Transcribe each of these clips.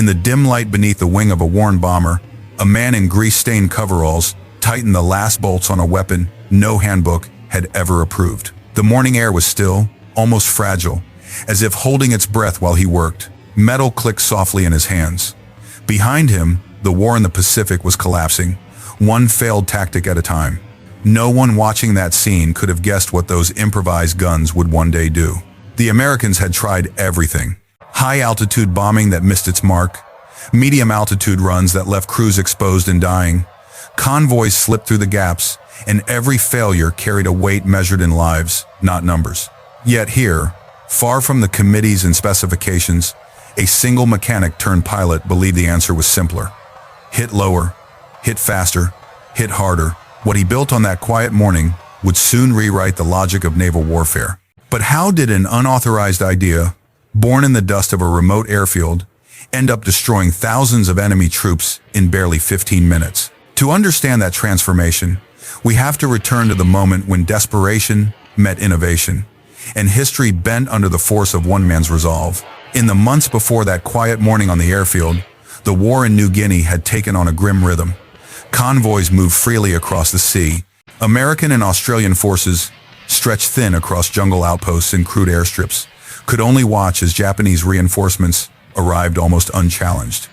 In the dim light beneath the wing of a worn bomber, a man in grease-stained coveralls tightened the last bolts on a weapon no handbook had ever approved. The morning air was still, almost fragile, as if holding its breath while he worked. Metal clicked softly in his hands. Behind him, the war in the Pacific was collapsing, one failed tactic at a time. No one watching that scene could have guessed what those improvised guns would one day do. The Americans had tried everything. High-altitude bombing that missed its mark, medium-altitude runs that left crews exposed and dying, convoys slipped through the gaps, and every failure carried a weight measured in lives, not numbers. Yet here, far from the committees and specifications, a single mechanic turned pilot believed the answer was simpler. Hit lower, hit faster, hit harder. What he built on that quiet morning would soon rewrite the logic of naval warfare. But how did an unauthorized idea, born in the dust of a remote airfield, end up destroying thousands of enemy troops in barely 15 minutes? To understand that transformation, we have to return to the moment when desperation met innovation, and history bent under the force of one man's resolve. In the months before that quiet morning on the airfield, the war in New Guinea had taken on a grim rhythm. Convoys moved freely across the sea. American and Australian forces, stretched thin across jungle outposts and crude airstrips, could only watch as Japanese reinforcements arrived almost unchallenged.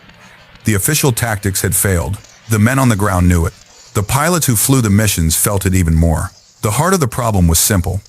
The official tactics had failed. The men on the ground knew it. The pilots who flew the missions felt it even more. The heart of the problem was simple.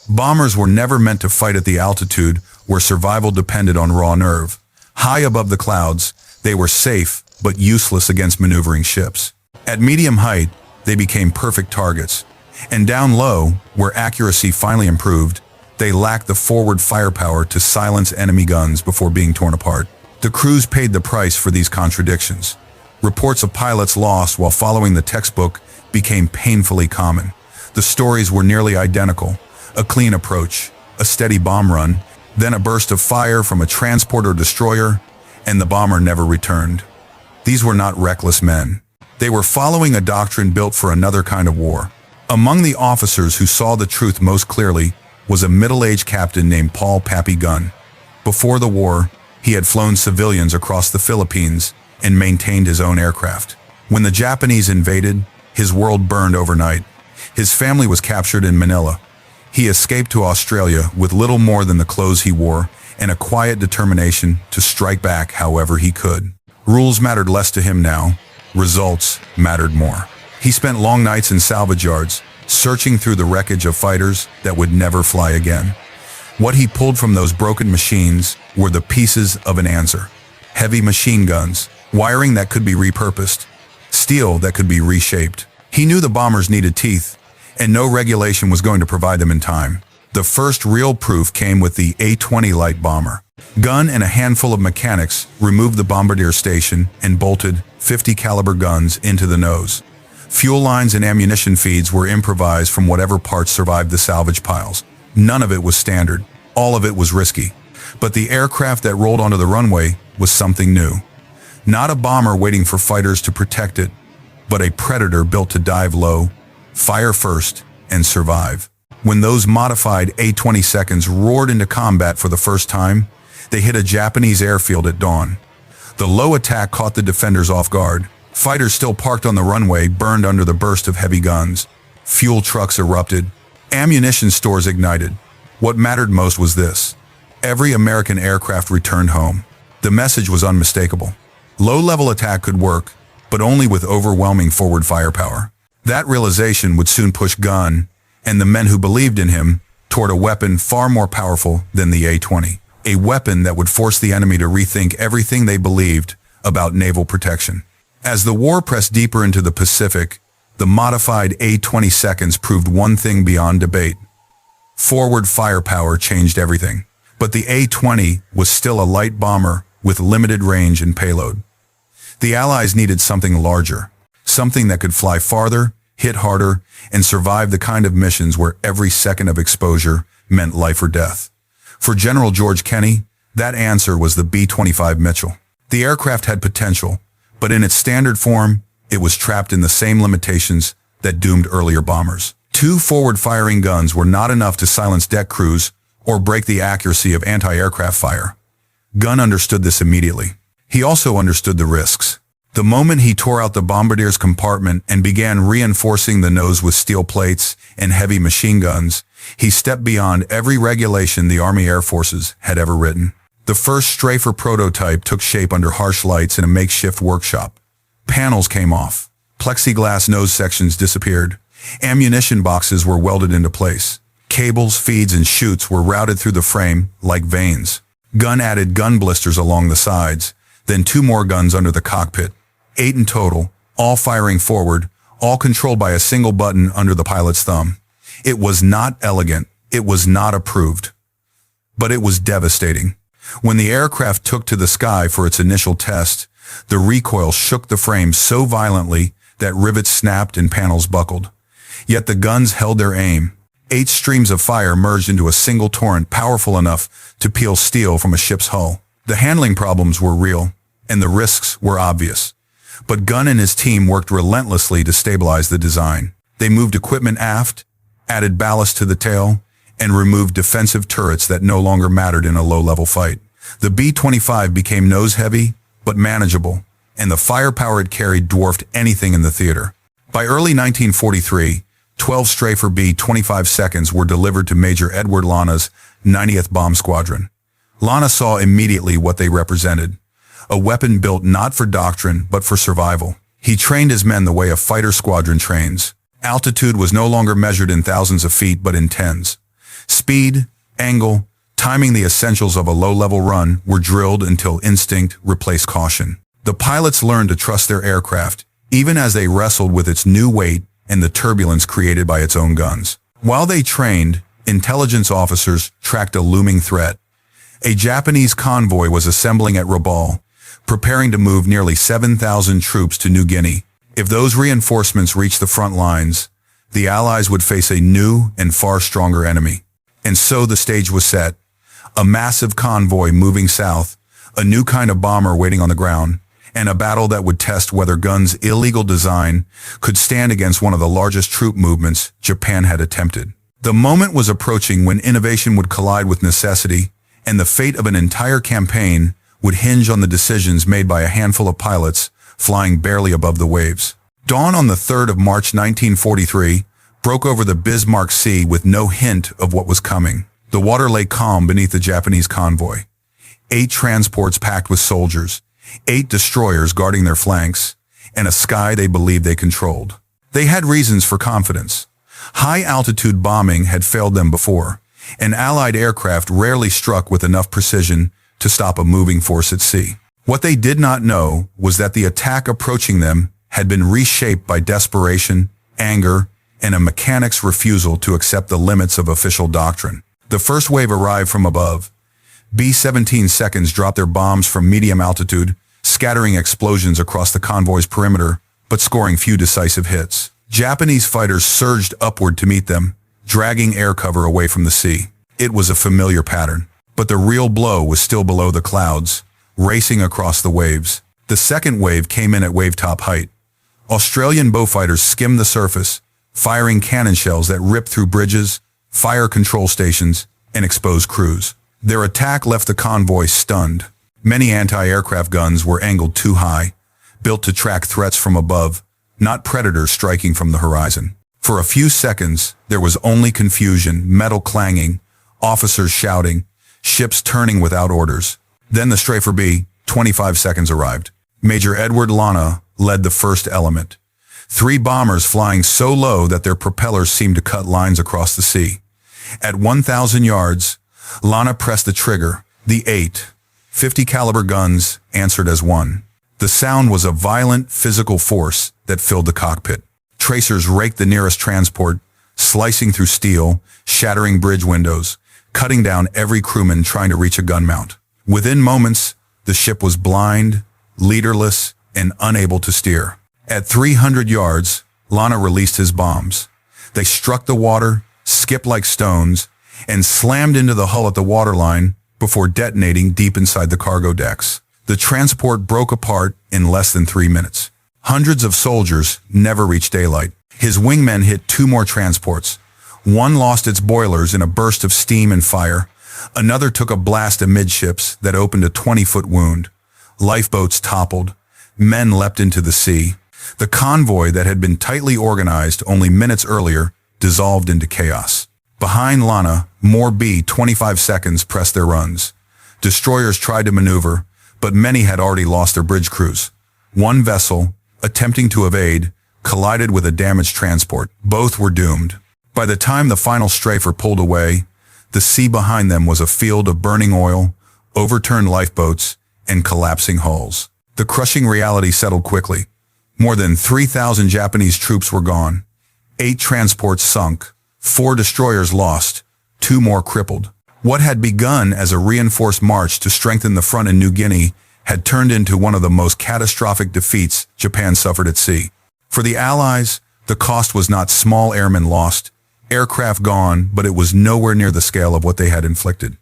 Bombers were never meant to fight at the altitude where survival depended on raw nerve. High above the clouds, they were safe but useless against maneuvering ships. At medium height, they became perfect targets. And down low, where accuracy finally improved, they lacked the forward firepower to silence enemy guns before being torn apart. The crews paid the price for these contradictions. Reports of pilots lost while following the textbook became painfully common. The stories were nearly identical. A clean approach, a steady bomb run, then a burst of fire from a transport or destroyer, and the bomber never returned. These were not reckless men. They were following a doctrine built for another kind of war. Among the officers who saw the truth most clearly was a middle-aged captain named Papy Gunn. Before the war, he had flown civilians across the Philippines and maintained his own aircraft. When the Japanese invaded, his world burned overnight. His family was captured in Manila. He escaped to Australia with little more than the clothes he wore and a quiet determination to strike back however he could. Rules mattered less to him now. Results mattered more. He spent long nights in salvage yards, searching through the wreckage of fighters that would never fly again. What he pulled from those broken machines were the pieces of an answer. Heavy machine guns, wiring that could be repurposed, steel that could be reshaped. He knew the bombers needed teeth, and no regulation was going to provide them in time. The first real proof came with the A-20 light bomber. Gunn and a handful of mechanics removed the bombardier station and bolted 50 caliber guns into the nose. Fuel lines and ammunition feeds were improvised from whatever parts survived the salvage piles. None of it was standard. All of it was risky. But the aircraft that rolled onto the runway was something new. Not a bomber waiting for fighters to protect it, but a predator built to dive low, fire first, and survive. When those modified A-20s roared into combat for the first time, they hit a Japanese airfield at dawn. The low attack caught the defenders off guard. Fighters still parked on the runway burned under the burst of heavy guns. Fuel trucks erupted. Ammunition stores ignited. What mattered most was this. Every American aircraft returned home. The message was unmistakable. Low-level attack could work, but only with overwhelming forward firepower. That realization would soon push Gunn and the men who believed in him toward a weapon far more powerful than the A-20. A weapon that would force the enemy to rethink everything they believed about naval protection. As the war pressed deeper into the Pacific, the modified A-20s proved one thing beyond debate. Forward firepower changed everything. But the A-20 was still a light bomber with limited range and payload. The Allies needed something larger, something that could fly farther, hit harder, and survive the kind of missions where every second of exposure meant life or death. For General George Kenney, that answer was the B-25 Mitchell. The aircraft had potential, but in its standard form, it was trapped in the same limitations that doomed earlier bombers. 2 forward-firing guns were not enough to silence deck crews or break the accuracy of anti-aircraft fire. Gunn understood this immediately. he also understood the risks. The moment he tore out the bombardier's compartment and began reinforcing the nose with steel plates and heavy machine guns, he stepped beyond every regulation the Army Air Forces had ever written. The first Strafer prototype took shape under harsh lights in a makeshift workshop. Panels came off. Plexiglass nose sections disappeared. Ammunition boxes were welded into place. Cables, feeds, and chutes were routed through the frame like veins. Gunn added gun blisters along the sides, then 2 more guns under the cockpit. 8 in total, all firing forward, all controlled by a single button under the pilot's thumb. It was not elegant, it was not approved, but it was devastating. When the aircraft took to the sky for its initial test, the recoil shook the frame so violently that rivets snapped and panels buckled. Yet the guns held their aim. 8 streams of fire merged into a single torrent powerful enough to peel steel from a ship's hull. The handling problems were real, and the risks were obvious. But Gunn and his team worked relentlessly to stabilize the design. They moved equipment aft, added ballast to the tail, and removed defensive turrets that no longer mattered in a low-level fight. The B-25 became nose-heavy, but manageable, and the firepower it carried dwarfed anything in the theater. By early 1943, 12 Strafer B-25 seconds were delivered to Major Edward Lana's 90th Bomb Squadron. Lana saw immediately what they represented. A weapon built not for doctrine, but for survival. He trained his men the way a fighter squadron trains. Altitude was no longer measured in thousands of feet, but in tens. Speed, angle, timing, the essentials of a low-level run were drilled until instinct replaced caution. The pilots learned to trust their aircraft, even as they wrestled with its new weight and the turbulence created by its own guns. While they trained, intelligence officers tracked a looming threat. A Japanese convoy was assembling at Rabaul, preparing to move nearly 7,000 troops to New Guinea. If those reinforcements reached the front lines, the Allies would face a new and far stronger enemy. And so the stage was set. A massive convoy moving south, a new kind of bomber waiting on the ground, and a battle that would test whether Gunn's illegal design could stand against one of the largest troop movements Japan had attempted. The moment was approaching when innovation would collide with necessity, and the fate of an entire campaign would hinge on the decisions made by a handful of pilots flying barely above the waves. Dawn on the 3rd of March 1943 broke over the Bismarck Sea with no hint of what was coming. The water lay calm beneath the Japanese convoy. 8 transports packed with soldiers, 8 destroyers guarding their flanks, and a sky they believed they controlled. They had reasons for confidence. High-altitude bombing had failed them before, and Allied aircraft rarely struck with enough precision to stop a moving force at sea. What they did not know was that the attack approaching them had been reshaped by desperation, anger, and a mechanic's refusal to accept the limits of official doctrine. The first wave arrived from above. B-17 seconds dropped their bombs from medium altitude, scattering explosions across the convoy's perimeter, but scoring few decisive hits. Japanese fighters surged upward to meet them, dragging air cover away from the sea. It was a familiar pattern. But the real blow was still below the clouds, racing across the waves. The second wave came in at wave-top height. Australian Beaufighters skimmed the surface, firing cannon shells that ripped through bridges, fire control stations, and exposed crews. Their attack left the convoy stunned. Many anti-aircraft guns were angled too high, built to track threats from above, not predators striking from the horizon. For a few seconds, there was only confusion, metal clanging, officers shouting, ships turning without orders. Then the Strafer B-25 seconds arrived. Major Edward Lana led the first element. 3 bombers flying so low that their propellers seemed to cut lines across the sea. At 1,000 yards, Lana pressed the trigger. The 8 .50 caliber guns answered as one. The sound was a violent physical force that filled the cockpit. Tracers raked the nearest transport, slicing through steel, shattering bridge windows, cutting down every crewman trying to reach a gun mount. Within moments, the ship was blind, leaderless, and unable to steer. At 300 yards, Lana released his bombs. They struck the water, skipped like stones, and slammed into the hull at the waterline before detonating deep inside the cargo decks. The transport broke apart in less than 3 minutes. Hundreds of soldiers never reached daylight. His wingmen hit 2 more transports. One lost its boilers in a burst of steam and fire. Another took a blast amidships that opened a 20-foot wound. Lifeboats toppled. Men leapt into the sea. The convoy that had been tightly organized only minutes earlier dissolved into chaos. Behind Lana, more B-25 seconds pressed their runs. Destroyers tried to maneuver, but many had already lost their bridge crews. One vessel, attempting to evade, collided with a damaged transport. Both were doomed. By the time the final Strafer pulled away, the sea behind them was a field of burning oil, overturned lifeboats, and collapsing hulls. The crushing reality settled quickly. More than 3,000 Japanese troops were gone. 8 transports sunk, 4 destroyers lost, 2 more crippled. What had begun as a reinforced march to strengthen the front in New Guinea had turned into one of the most catastrophic defeats Japan suffered at sea. For the Allies, the cost was not small airmen lost, aircraft gone, but it was nowhere near the scale of what they had inflicted.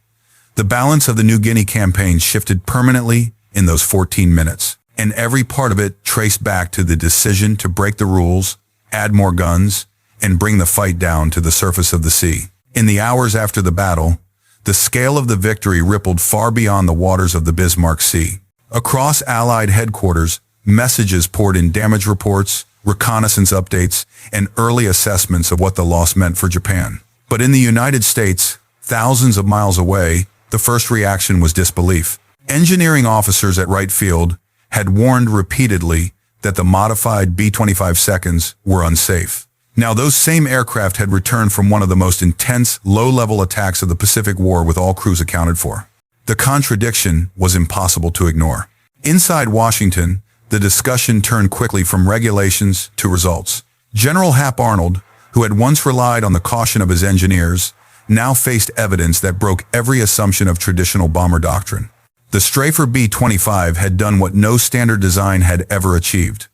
The balance of the New Guinea campaign shifted permanently in those 14 minutes, and every part of it traced back to the decision to break the rules, add more guns, and bring the fight down to the surface of the sea. In the hours after the battle, the scale of the victory rippled far beyond the waters of the Bismarck Sea. Across Allied headquarters, messages poured in damage reports, reconnaissance updates, and early assessments of what the loss meant for Japan. But in the United States, thousands of miles away, the first reaction was disbelief. Engineering officers at Wright Field had warned repeatedly that the modified B-25 seconds were unsafe. Now, those same aircraft had returned from one of the most intense, low-level attacks of the Pacific War with all crews accounted for. The contradiction was impossible to ignore. Inside Washington, the discussion turned quickly from regulations to results. General Hap Arnold, who had once relied on the caution of his engineers, now faced evidence that broke every assumption of traditional bomber doctrine. The Strafer B-25 had done what no standard design had ever achieved.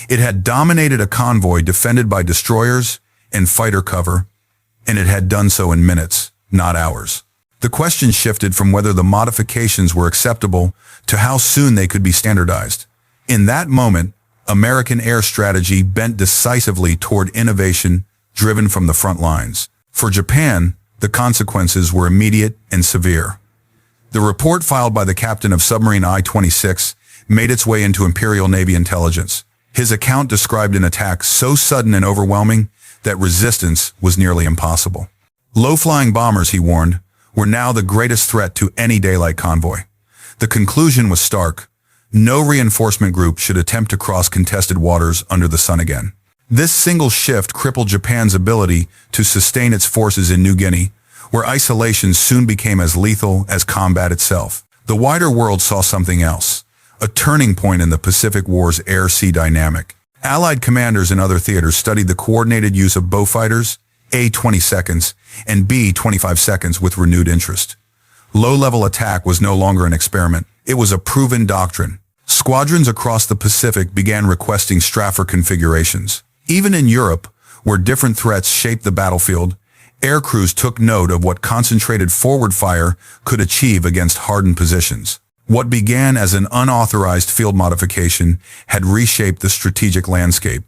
It had dominated a convoy defended by destroyers and fighter cover, and it had done so in minutes, not hours. The question shifted from whether the modifications were acceptable to how soon they could be standardized. In that moment, American air strategy bent decisively toward innovation driven from the front lines. For Japan, the consequences were immediate and severe. The report filed by the captain of submarine I-26 made its way into Imperial Navy intelligence. His account described an attack so sudden and overwhelming that resistance was nearly impossible. Low-flying bombers, he warned, were now the greatest threat to any daylight convoy. The conclusion was stark. No reinforcement group should attempt to cross contested waters under the sun again. This single shift crippled Japan's ability to sustain its forces in New Guinea, where isolation soon became as lethal as combat itself. The wider world saw something else, a turning point in the Pacific War's air-sea dynamic. Allied commanders in other theaters studied the coordinated use of Beaufighters, A-20 seconds, and B-25 seconds with renewed interest. Low-level attack was no longer an experiment. It was a proven doctrine. Squadrons across the Pacific began requesting Strafer configurations. Even in Europe, where different threats shaped the battlefield, air crews took note of what concentrated forward fire could achieve against hardened positions. What began as an unauthorized field modification had reshaped the strategic landscape.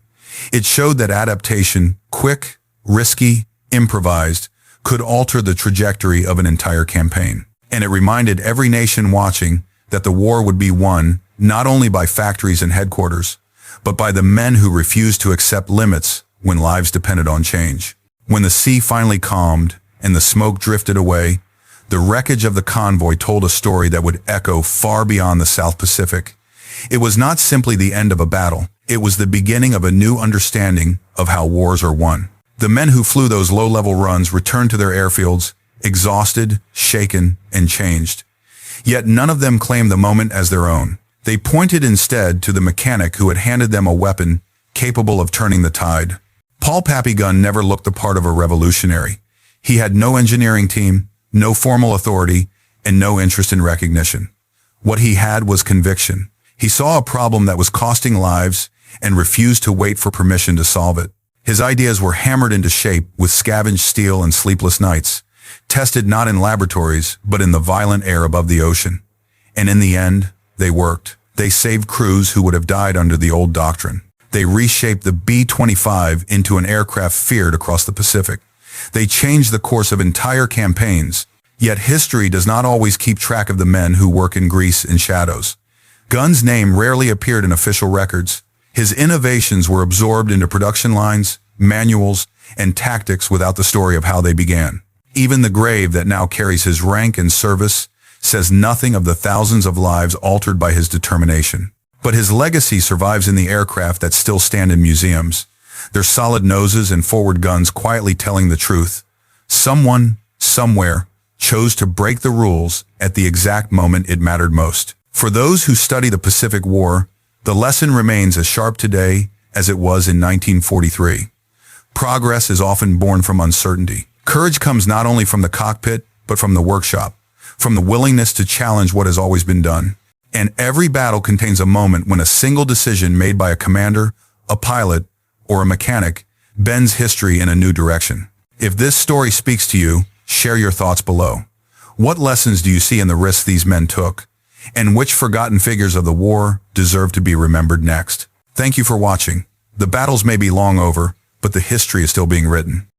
It showed that adaptation, quick, risky, improvised, could alter the trajectory of an entire campaign. And it reminded every nation watching that the war would be won not only by factories and headquarters, but by the men who refused to accept limits when lives depended on change. When the sea finally calmed and the smoke drifted away, the wreckage of the convoy told a story that would echo far beyond the South Pacific. It was not simply the end of a battle. It was the beginning of a new understanding of how wars are won. The men who flew those low-level runs returned to their airfields, exhausted, shaken, and changed. Yet none of them claimed the moment as their own. They pointed instead to the mechanic who had handed them a weapon capable of turning the tide. Paul Papy Gunn never looked the part of a revolutionary. He had no engineering team, no formal authority, and no interest in recognition. What he had was conviction. He saw a problem that was costing lives and refused to wait for permission to solve it. His ideas were hammered into shape with scavenged steel and sleepless nights, tested not in laboratories, but in the violent air above the ocean. And in the end, they worked. They saved crews who would have died under the old doctrine. They reshaped the B-25 into an aircraft feared across the Pacific. They changed the course of entire campaigns. Yet history does not always keep track of the men who work in grease and shadows. Gunn's name rarely appeared in official records. His innovations were absorbed into production lines, manuals, and tactics without the story of how they began. Even the grave that now carries his rank and service says nothing of the thousands of lives altered by his determination. But his legacy survives in the aircraft that still stand in museums, their solid noses and forward guns quietly telling the truth. Someone, somewhere, chose to break the rules at the exact moment it mattered most. For those who study the Pacific War, the lesson remains as sharp today as it was in 1943. Progress is often born from uncertainty. Courage comes not only from the cockpit, but from the workshop, from the willingness to challenge what has always been done. And every battle contains a moment when a single decision made by a commander, a pilot, or a mechanic bends history in a new direction. If this story speaks to you, share your thoughts below. What lessons do you see in the risks these men took? And which forgotten figures of the war deserve to be remembered next? Thank you for watching. The battles may be long over, but the history is still being written.